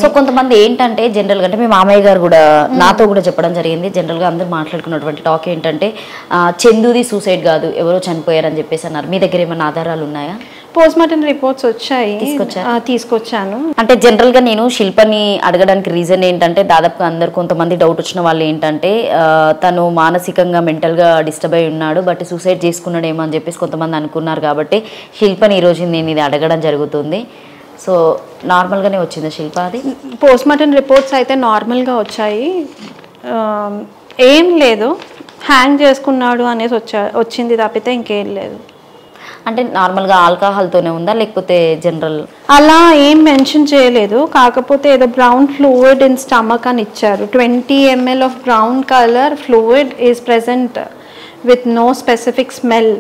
So కొంతమంది ఏంటంటే జనరల్గా అంటే మీ మామయ్య గారు కూడా నాతో కూడా చెప్పడం జరిగింది. జనరల్గా అందరూ మాట్లాడుకున్నటువంటి టాక్ ఏంటంటే చందుది సూసైడ్ కాదు, ఎవరో చనిపోయారని చెప్పేసి అన్నారు. మీ దగ్గర ఏమైనా ఆధారాలు ఉన్నాయా? పోస్ట్ మార్టం రిపోర్ట్స్ వచ్చాయి, తీసుకొచ్చాను. అంటే జనరల్గా నేను శిల్పని అడగడానికి రీజన్ ఏంటంటే దాదాపుగా అందరు కొంతమంది డౌట్ వచ్చిన వాళ్ళు ఏంటంటే తను మానసికంగా మెంటల్గా డిస్టర్బ్ అయి ఉన్నాడు, బట్ సూసైడ్ చేసుకున్నాడేమో అని చెప్పేసి కొంతమంది అనుకున్నారు. కాబట్టి శిల్పని ఈరోజు నేను ఇది అడగడం జరుగుతుంది. సో నార్మల్గానే వచ్చిందా శిల్ప? అది పోస్ట్ మార్టం రిపోర్ట్స్ అయితే నార్మల్గా వచ్చాయి, ఏం లేదు, హ్యాంగ్ చేసుకున్నాడు అనేసి వచ్చింది తప్పితే ఇంకేం లేదు. అంటే నార్మల్గా ఆల్కహాల్తోనే ఉందా లేకపోతే జనరల్? అలా ఏం మెన్షన్ చేయలేదు, కాకపోతే ఏదో బ్రౌన్ ఫ్లూయిడ్ ఇన్ స్టమక్ అని ఇచ్చారు. 20 ml of brown colour fluid is present with no specific smell.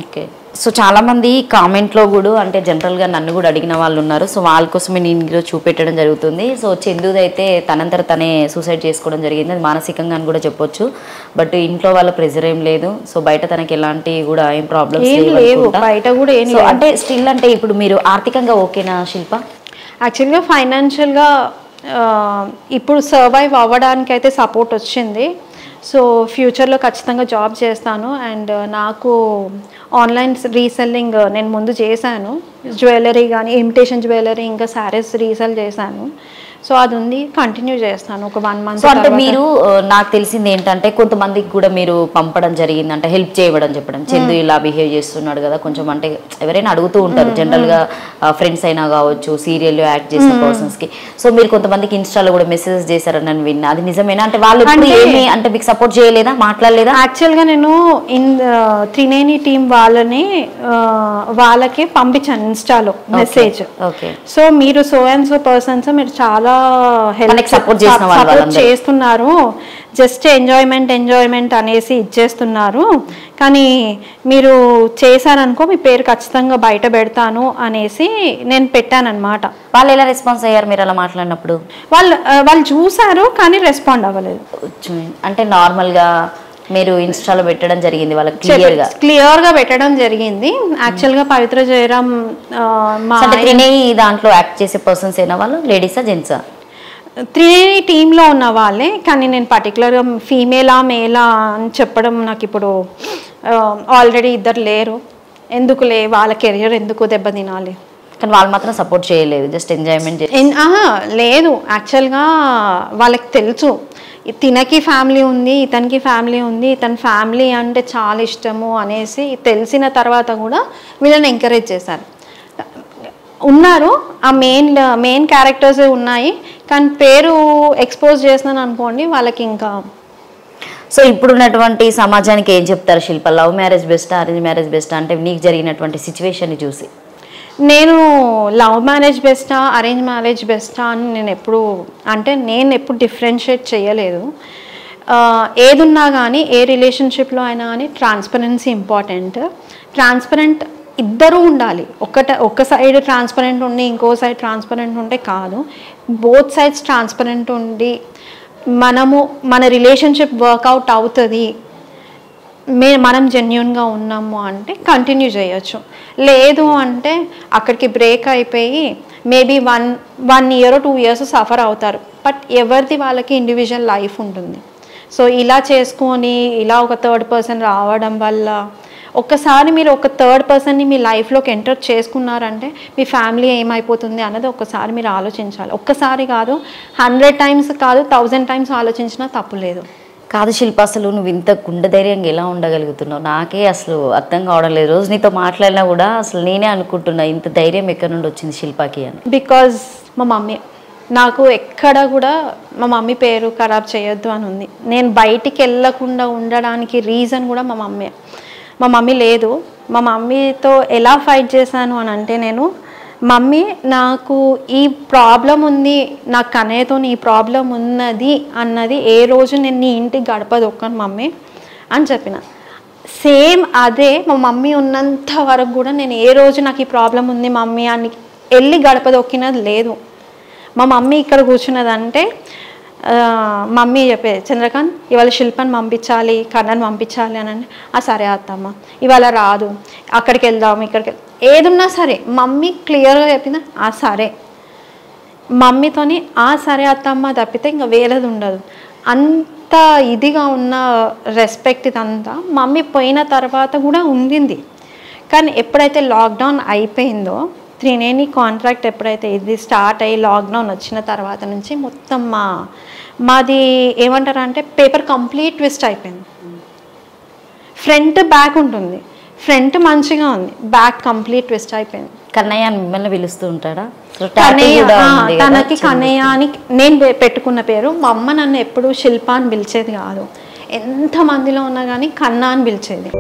Okay. So చాలామంది కామెంట్లో కూడా అంటే జనరల్గా నన్ను కూడా అడిగిన వాళ్ళు ఉన్నారు. సో వాళ్ళ కోసమే నేను ఈరోజు చూపెట్టడం జరుగుతుంది. సో చందుది అయితే తనంతట తనే సూసైడ్ చేసుకోవడం జరిగింది. అది మానసికంగా అని కూడా చెప్పొచ్చు. బట్ ఇంట్లో వాళ్ళ ప్రెజర్ ఏం లేదు. సో బయట తనకి ఎలాంటి కూడా ఏం ప్రాబ్లమ్స్ లేవు, బయట కూడా ఏం లేదు. అంటే స్టిల్ అంటే ఇప్పుడు మీరు ఆర్థికంగా ఓకేనా శిల్ప? యాక్చువల్గా ఫైనాన్షియల్గా ఇప్పుడు సర్వైవ్ అవ్వడానికి అయితే సపోర్ట్ వచ్చింది. సో ఫ్యూచర్లో ఖచ్చితంగా జాబ్ చేస్తాను. అండ్ నాకు ఆన్లైన్ రీసెల్లింగ్ నేను ముందు చేశాను, జ్యువెలరీ కానీ ఇమిటేషన్ జ్యువెలరీ ఇంకా శారీస్ రీసెల్ చేశాను. సో అది ఉంది, కంటిన్యూ చేస్తాను ఒక 1 month. సో అంటే మీరు నాకు తెలిసింది ఏంటంటే కొంతమందికి కూడా మీరు పంపడం జరిగింది, అంటే హెల్ప్ చేయడం చెప్పడం, చందు ఇలా బిహేవ్ చేస్తున్నాడు కదా కొంచెం, అంటే ఎవరైనా అడుగుతూ ఉంటారు జనరల్గా ఫ్రెండ్స్ అయినా కావచ్చు, సీరియల్లో యాక్ట్ చేసిన పర్సన్స్కి. సో మీరు కొంతమందికి ఇన్స్టాలో కూడా మెసేజెస్ చేశారని నేను విన్నా, అది నిజమేనా? అంటే వాళ్ళు ఏమి అంటే మీకు సపోర్ట్ చేయలేదా, మాట్లాడలేదా? యాక్చువల్గా నేను త్రినేని టీం వాళ్ళకి పంపించాను ఇన్స్టాలో మెసేజ్. ఓకే. సో మీరు సో అండ్ సో పర్సన్స్ మీరు చాలా సపోర్ట్ చేస్తున్నారు, జస్ట్ ఎంజాయ్మెంట్ అనేసి ఇచ్చేస్తున్నారు, కానీ మీరు చేశారనుకో మీ పేరు ఖచ్చితంగా బయట పెడతాను అనేసి నేను పెట్టానన్నమాట. వాళ్ళు ఎలా రెస్పాన్స్ అయ్యారు మీరు అలా మాట్లాడినప్పుడు? వాళ్ళు చూసారు కానీ రెస్పాండ్ అవ్వలేదు. అంటే నార్మల్గా మీరు ఇన్స్టాలో పెట్టడం జరిగింది, వాళ్ళకి క్లియర్గా పెట్టడం జరిగింది. యాక్చువల్గా పవిత్ర జయరామ్ దాంట్లో యాక్ట్ చేసే పర్సన్స్ అయినా వాళ్ళు లేడీసా జెంట్సా? త్రినేని టీంలో ఉన్న వాళ్ళే, కానీ నేను పర్టికులర్గా ఫీమేలా మేలా అని చెప్పడం నాకు ఇప్పుడు ఆల్రెడీ ఇద్దరు లేరు, ఎందుకులే వాళ్ళ కెరియర్ ఎందుకు దెబ్బతినాలి. కానీ వాళ్ళు మాత్రం సపోర్ట్ చేయలేదు, జస్ట్ ఎంజాయ్మెంట్ లేదు. యాక్చువల్గా వాళ్ళకి తెలుసు తినకి ఫ్యామిలీ ఉంది, ఇతనికి ఫ్యామిలీ ఉంది, ఇతని ఫ్యామిలీ అంటే చాలా ఇష్టము అనేసి తెలిసిన తర్వాత కూడా వీళ్ళని ఎంకరేజ్ చేశారు. ఉన్నారు ఆ మెయిన్ క్యారెక్టర్స్ ఉన్నాయి, కానీ పేరు ఎక్స్పోజ్ చేస్తున్నాను అనుకోండి వాళ్ళకి ఇంకా. సో ఇప్పుడున్నటువంటి సమాజానికి ఏం చెప్తారు శిల్ప? లవ్ మ్యారేజ్ బెస్టా, అరేంజ్ మ్యారేజ్ బెస్టా? అంటే నీకు జరిగినటువంటి సిచ్యువేషన్ని చూసి. నేను లవ్ మ్యారేజ్ బెస్టా, అరేంజ్ మ్యారేజ్ బెస్టా అని నేను ఎప్పుడు డిఫరెన్షియేట్ చేయలేదు. ఏదున్నా కానీ ఏ రిలేషన్షిప్లో అయినా కానీ ట్రాన్స్పరెన్సీ ఇంపార్టెంట్. ట్రాన్స్పరెంట్ ఇద్దరూ ఉండాలి, ఒక్క సైడ్ ట్రాన్స్పరెంట్ ఉండి ఇంకో సైడ్ ట్రాన్స్పరెంట్ ఉంటే కాదు, బోత్ సైడ్స్ ట్రాన్స్పరెంట్ ఉండి మన రిలేషన్షిప్ వర్కౌట్ అవుతుంది, మనం జెన్యూన్గా ఉన్నాము అంటే కంటిన్యూ చేయొచ్చు. లేదు అంటే అక్కడికి బ్రేక్ అయిపోయి maybe 1 year or 2 years suffer అవుతారు. బట్ ఎవరిది వాళ్ళకి ఇండివిజువల్ లైఫ్ ఉంటుంది. సో ఇలా చేసుకొని ఇలా ఒక థర్డ్ పర్సన్ రావడం వల్ల ఒక్కసారి మీరు ఒక థర్డ్ పర్సన్ని మీ లైఫ్లోకి ఎంటర్ చేసుకున్నారంటే మీ ఫ్యామిలీ ఏమైపోతుంది అన్నది ఒక్కసారి మీరు ఆలోచించాలి. ఒక్కసారి కాదు, 100 times కాదు, 1000 times ఆలోచించినా తప్పు లేదు. కాదు శిల్ప, అసలు నువ్వు ఇంత గుండె ధైర్యంగా ఎలా ఉండగలుగుతున్నావు? నాకే అసలు అర్థం కావడం లేదు. రోజు నీతో మాట్లాడినా కూడా అసలు నేనే అనుకుంటున్నా ఇంత ధైర్యం ఎక్కడి నుండి వచ్చింది శిల్పకి అని. బికాజ్ మా మమ్మీ నాకు ఎక్కడ కూడా మా మమ్మీ పేరు ఖరాబ్ చేయొద్దు అని ఉంది. నేను బయటికి వెళ్ళకుండా ఉండడానికి రీజన్ కూడా మా మమ్మీ లేదు. మా మమ్మీతో ఎలా ఫైట్ చేశాను అని అంటే, మమ్మీ నాకు ఈ ప్రాబ్లం ఉంది, నాకు కన్నయ్యతో ఈ ప్రాబ్లం ఉన్నది అన్నది ఏ రోజు నేను నీ ఇంటికి గడప దొక్కను మమ్మీ అని చెప్పిన. సేమ్ అదే మా మమ్మీ ఉన్నంత వరకు కూడా నేను ఏ రోజు నాకు ఈ ప్రాబ్లం ఉంది మమ్మీ అని వెళ్ళి గడప దొక్కినది లేదు. మా మమ్మీ ఇక్కడ కూర్చున్నదంటే మమ్మీ చెప్పేది, చంద్రకాంత్ ఇవాళ శిల్పని పంపించాలి, కన్నని పంపించాలి అని అంటే, సరే అత్తమ్మ ఇవాళ రాదు, అక్కడికి వెళ్దాం ఇక్కడికి ఏదున్నా సరే మమ్మీ క్లియర్గా చెప్పిందా, సరే. మమ్మీతోని ఆ సరే అత్తమ్మ తప్పితే ఇంకా వేరేది ఉండదు. అంత ఇదిగా ఉన్న రెస్పెక్ట్ ఇదంతా మమ్మీ పోయిన తర్వాత కూడా ఉండింది. కానీ ఎప్పుడైతే లాక్డౌన్ అయిపోయిందో, త్రినేని కాంట్రాక్ట్ ఎప్పుడైతే ఇది స్టార్ట్ అయ్యి లాక్డౌన్ వచ్చిన తర్వాత నుంచి మొత్తం మాది ఏమంటారు అంటే పేపర్ కంప్లీట్ ట్విస్ట్ అయిపోయింది. ఫ్రంట్ బ్యాక్ ఉంటుంది, ఫ్రంట్ మంచిగా ఉంది, బ్యాక్ కంప్లీట్ ట్విస్ట్ అయిపోయింది. కన్నయ్య అని మిమ్మల్ని పిలుస్తూ ఉంటాడా? తనకి కన్నయ్య అని నేను పెట్టుకున్న పేరు. మా అమ్మ నన్ను ఎప్పుడు శిల్ప అని పిలిచేది కాదు, ఎంతమందిలో ఉన్నా కానీ కన్నా అని పిలిచేది.